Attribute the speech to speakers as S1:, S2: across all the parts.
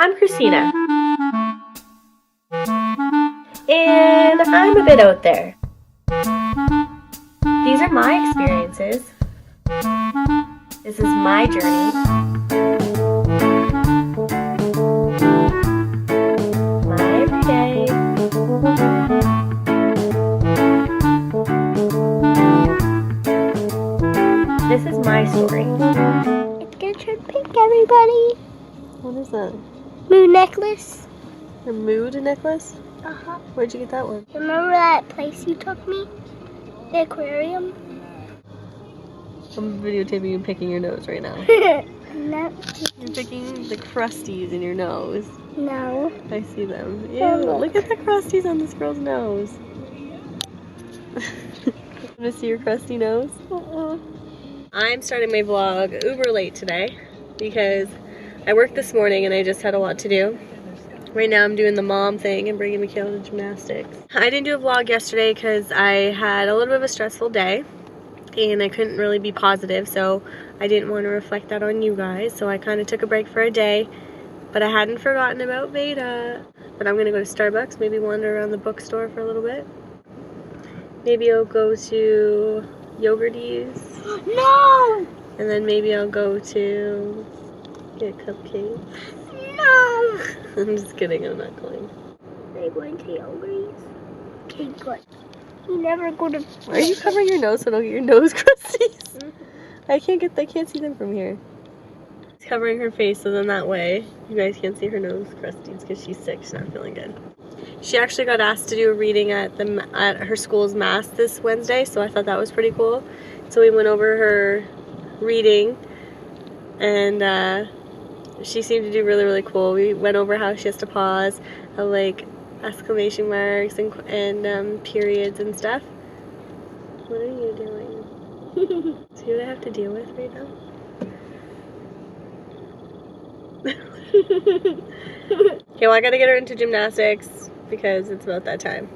S1: I'm Christina, and I'm a bit out there. These are my experiences. This is my journey. My everyday. This is my story.
S2: It's gonna turn pink, everybody.
S1: What is that?
S2: Moon necklace.
S1: A mood necklace?
S2: Uh-huh.
S1: Where'd you get that one?
S2: Remember that place you took me? The aquarium?
S1: I'm videotaping you picking your nose right now.
S2: No.
S1: You're picking the crusties in your nose.
S2: No.
S1: I see them. Ew, look at the crusties on this girl's nose. Want to see your crusty nose? I'm starting my vlog uber late today because I worked this morning and I just had a lot to do. Right now I'm doing the mom thing and bringing Michaela to gymnastics. I didn't do a vlog yesterday because I had a little bit of a stressful day and I couldn't really be positive, so I didn't want to reflect that on you guys, so I kind of took a break for a day. But I hadn't forgotten about Veda. But I'm gonna go to Starbucks, maybe wander around the bookstore for a little bit. Maybe I'll go to Yogurties.
S2: No!
S1: And then maybe I'll go to get cupcakes.
S2: No!
S1: I'm just kidding, I'm not going.
S2: Are you going to Yogurt's? Okay, good. You never go to...
S1: Why are you covering your nose so don't get your nose crusties? I can't see them from here. She's covering her face so then that way you guys can't see her nose crusties because she's sick, she's not feeling good. She actually got asked to do a reading at her school's mass this Wednesday, so I thought that was pretty cool. So we went over her reading and she seemed to do really, really cool. We went over how she has to pause, how like exclamation marks and periods and stuff. What are you doing? See what I have to deal with right now? Okay, well I gotta get her into gymnastics because it's about that time.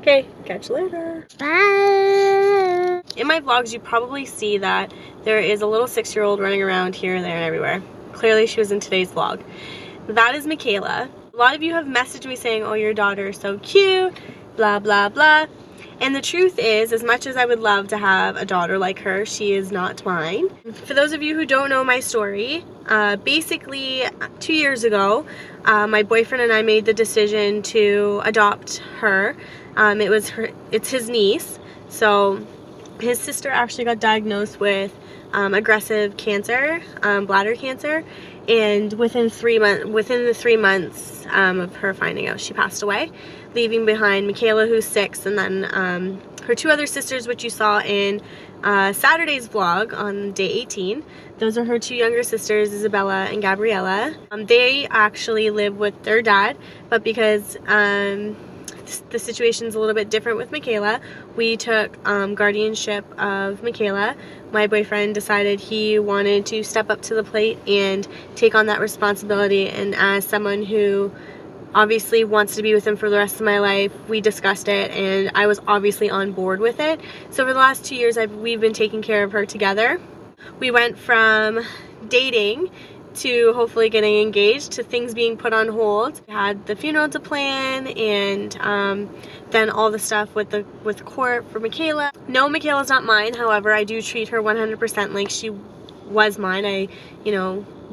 S1: Okay, catch you later.
S2: Bye!
S1: In my vlogs you probably see that there is a little 6-year-old running around here and there and everywhere. Clearly she was in today's vlog. That is Michaela. A lot of you have messaged me saying, oh, your daughter is so cute, blah, blah, blah. And the truth is, as much as I would love to have a daughter like her, she is not mine. For those of you who don't know my story, basically 2 years ago, my boyfriend and I made the decision to adopt her. It's his niece. So his sister actually got diagnosed with aggressive cancer, bladder cancer, and within the 3 months of her finding out, she passed away, leaving behind Michaela, who's 6, and then her 2 other sisters, which you saw in Saturday's vlog on day 18. Those are her 2 younger sisters, Isabella and Gabriella. They actually live with their dad, but because the situation's a little bit different with Michaela, we took guardianship of Michaela. My boyfriend decided he wanted to step up to the plate and take on that responsibility, and as someone who obviously wants to be with him for the rest of my life, we discussed it and I was obviously on board with it. So for the last 2 years we've been taking care of her together. We went from dating to hopefully getting engaged to things being put on hold. We had the funeral to plan and then all the stuff with court for Michaela. No, Michaela's not mine. However, I do treat her 100% like she was mine. I,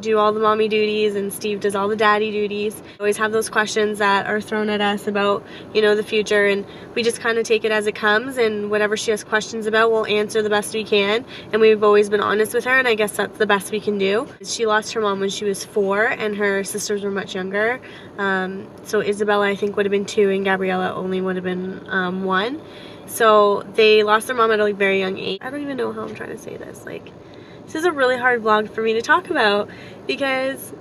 S1: do all the mommy duties and Steve does all the daddy duties. We always have those questions that are thrown at us about, the future, and we just kind of take it as it comes, and whatever she has questions about, we'll answer the best we can, and we've always been honest with her, and I guess that's the best we can do. She lost her mom when she was 4, and her sisters were much younger. So Isabella, I think, would have been 2, and Gabriella only would have been 1. So they lost their mom at a very young age. I don't even know how I'm trying to say this. This is a really hard vlog for me to talk about because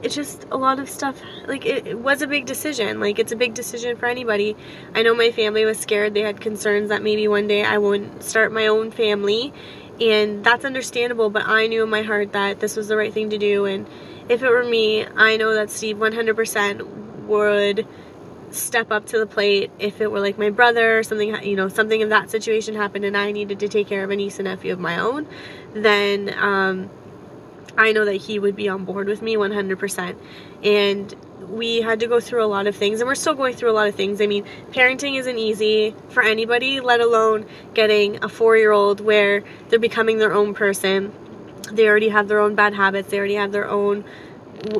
S1: it's just a lot of stuff. It was a big decision. It's a big decision for anybody. I know my family was scared. They had concerns that maybe one day I wouldn't start my own family, and that's understandable, but I knew in my heart that this was the right thing to do, and if it were me, I know that Steve 100% would step up to the plate if it were like my brother or something, something of that situation happened and I needed to take care of a niece and nephew of my own. Then I know that he would be on board with me 100%. And we had to go through a lot of things, and we're still going through a lot of things. I mean, parenting isn't easy for anybody, let alone getting a 4-year-old where they're becoming their own person. They already have their own bad habits. They already have their own,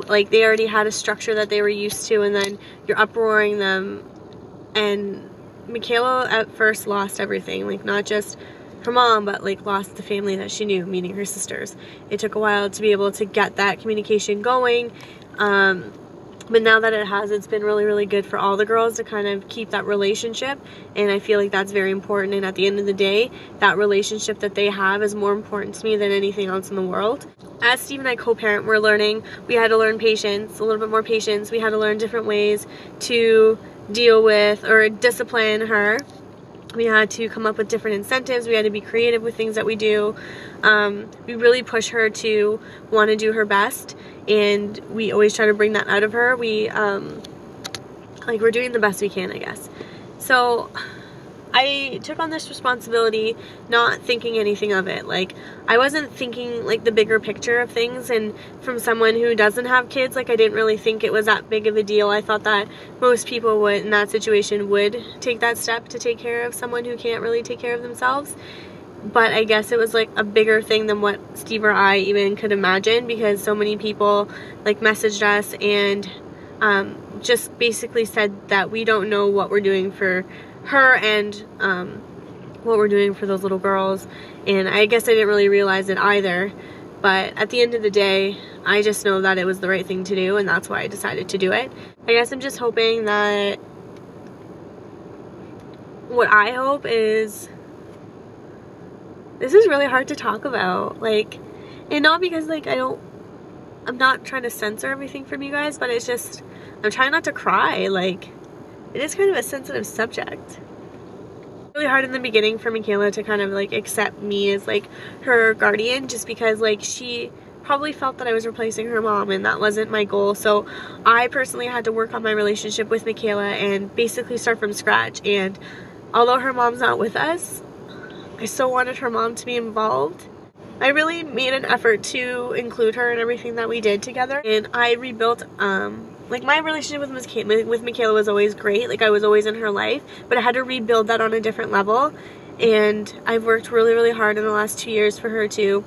S1: like, they already had a structure that they were used to, and then you're uproaring them. And Michaela at first lost everything, like, not just her mom, but like lost the family that she knew, meaning her sisters. It took a while to be able to get that communication going, but now that it has, it's been really, really good for all the girls to kind of keep that relationship, and I feel like that's very important. And at the end of the day, that relationship that they have is more important to me than anything else in the world. As Steve and I co-parent, we're learning. We had to learn patience, a little bit more patience. We had to learn different ways to deal with or discipline her. We had to come up with different incentives. We had to be creative with things that we do. We really push her to want to do her best, and we always try to bring that out of her. We, like, we're doing the best we can, I guess. So I took on this responsibility not thinking anything of it. Like, I wasn't thinking, like, the bigger picture of things, and from someone who doesn't have kids, like, I didn't really think it was that big of a deal. I thought that most people would, in that situation, would take that step to take care of someone who can't really take care of themselves. But I guess it was, like, a bigger thing than what Steve or I even could imagine, because so many people, like, messaged us and just basically said that we don't know what we're doing for her and what we're doing for those little girls. And I guess I didn't really realize it either, but at the end of the day, I just know that it was the right thing to do, and that's why I decided to do it. I guess I'm just hoping that, what I hope is, this is really hard to talk about, like, and not because, like, I'm not trying to censor everything from you guys, but it's just, I'm trying not to cry. Like, it is kind of a sensitive subject. Really hard in the beginning for Michaela to kind of, like, accept me as, like, her guardian, just because, like, she probably felt that I was replacing her mom, and that wasn't my goal. So I personally had to work on my relationship with Michaela and basically start from scratch. And although her mom's not with us, I still wanted her mom to be involved. I really made an effort to include her in everything that we did together, and I rebuilt, like, my relationship with Michaela was always great. Like, I was always in her life, but I had to rebuild that on a different level. And I've worked really, really hard in the last 2 years for her to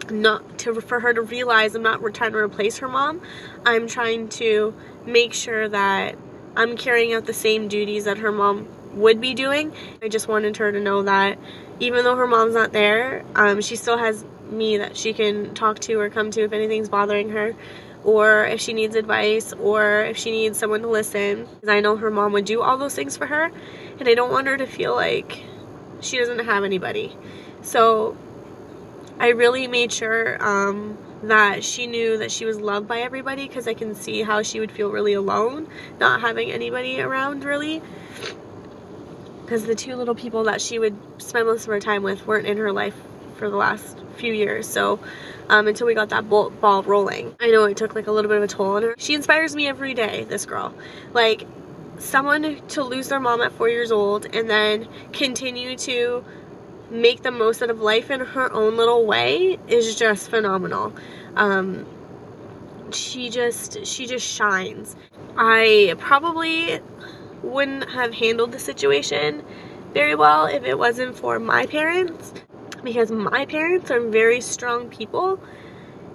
S1: realize I'm not trying to replace her mom. I'm trying to make sure that I'm carrying out the same duties that her mom would be doing. I just wanted her to know that even though her mom's not there, she still has me that she can talk to or come to if anything's bothering her, or if she needs advice, or if she needs someone to listen. Because I know her mom would do all those things for her, and I don't want her to feel like she doesn't have anybody. So I really made sure that she knew that she was loved by everybody, because I can see how she would feel really alone not having anybody around, really. Because the 2 little people that she would spend most of her time with weren't in her life for the last few years. So until we got that ball rolling, I know it took, like, a little bit of a toll on her. She inspires me every day, this girl. Like, someone to lose their mom at 4 years old and then continue to make the most out of life in her own little way is just phenomenal. She just shines. I probably wouldn't have handled the situation very well if it wasn't for my parents, because my parents are very strong people,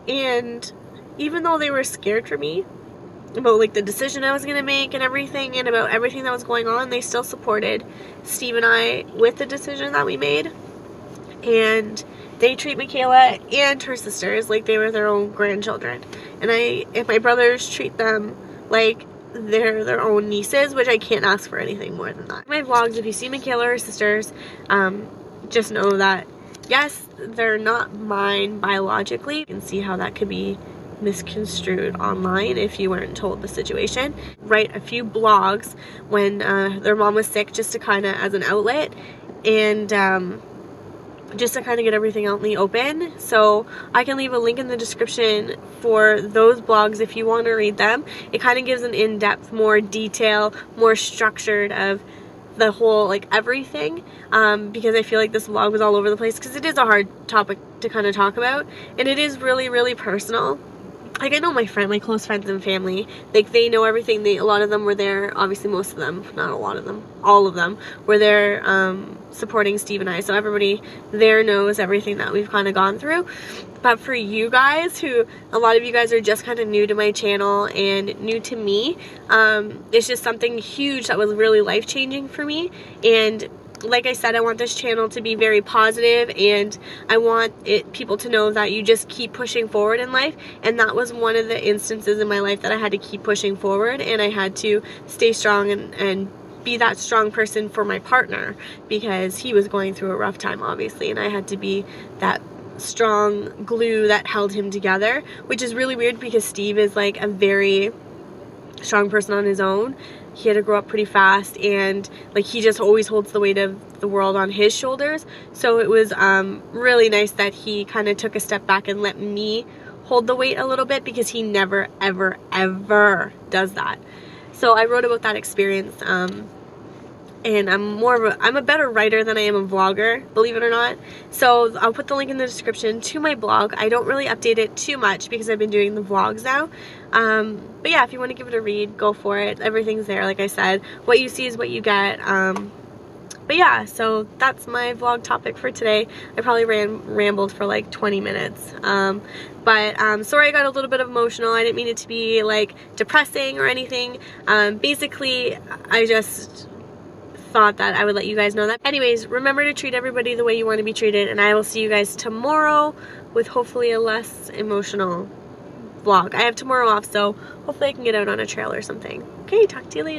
S1: and even though they were scared for me about, like, the decision I was gonna make and everything, and about everything that was going on, they still supported Steve and I with the decision that we made. And they treat Michaela and her sisters like they were their own grandchildren, and my brothers treat them like they're their own nieces, which I can't ask for anything more than that. My vlogs, if you see Michaela or her sisters, just know that, yes, they're not mine biologically. You can see how that could be misconstrued online if you weren't told the situation. Write a few blogs when their mom was sick, just to kind of, as an outlet, and just to kind of get everything out in the open. So I can leave a link in the description for those blogs if you want to read them. It kind of gives an in-depth, more detail, more structured of the whole, like, everything, because I feel like this vlog was all over the place, because it is a hard topic to kind of talk about, and it is really, really personal. Like, I know my close friends and family, like, they know everything. A lot of them were there, obviously most of them, not a lot of them, all of them were there supporting Steve and I, so everybody there knows everything that we've kind of gone through. But for you guys, who, a lot of you guys are just kind of new to my channel and new to me, it's just something huge that was really life-changing for me. And like I said, I want this channel to be very positive, and I want people to know that you just keep pushing forward in life. And that was one of the instances in my life that I had to keep pushing forward, and I had to stay strong and be that strong person for my partner, because he was going through a rough time, obviously, and I had to be that strong glue that held him together, which is really weird because Steve is like a very strong person on his own. He had to grow up pretty fast, and like, he just always holds the weight of the world on his shoulders. So it was really nice that he kind of took a step back and let me hold the weight a little bit, because he never ever ever does that. So I wrote about that experience, and I'm a better writer than I am a vlogger, believe it or not. So I'll put the link in the description to my blog. I don't really update it too much because I've been doing the vlogs now. But yeah, if you want to give it a read, go for it. Everything's there, like I said. What you see is what you get. But yeah, so that's my vlog topic for today. I probably rambled for like 20 minutes. But sorry I got a little bit emotional. I didn't mean it to be like depressing or anything. Basically, I just thought that I would let you guys know that. Anyways, remember to treat everybody the way you want to be treated, and I will see you guys tomorrow with hopefully a less emotional vlog. I have tomorrow off, so hopefully I can get out on a trail or something. Okay, talk to you later.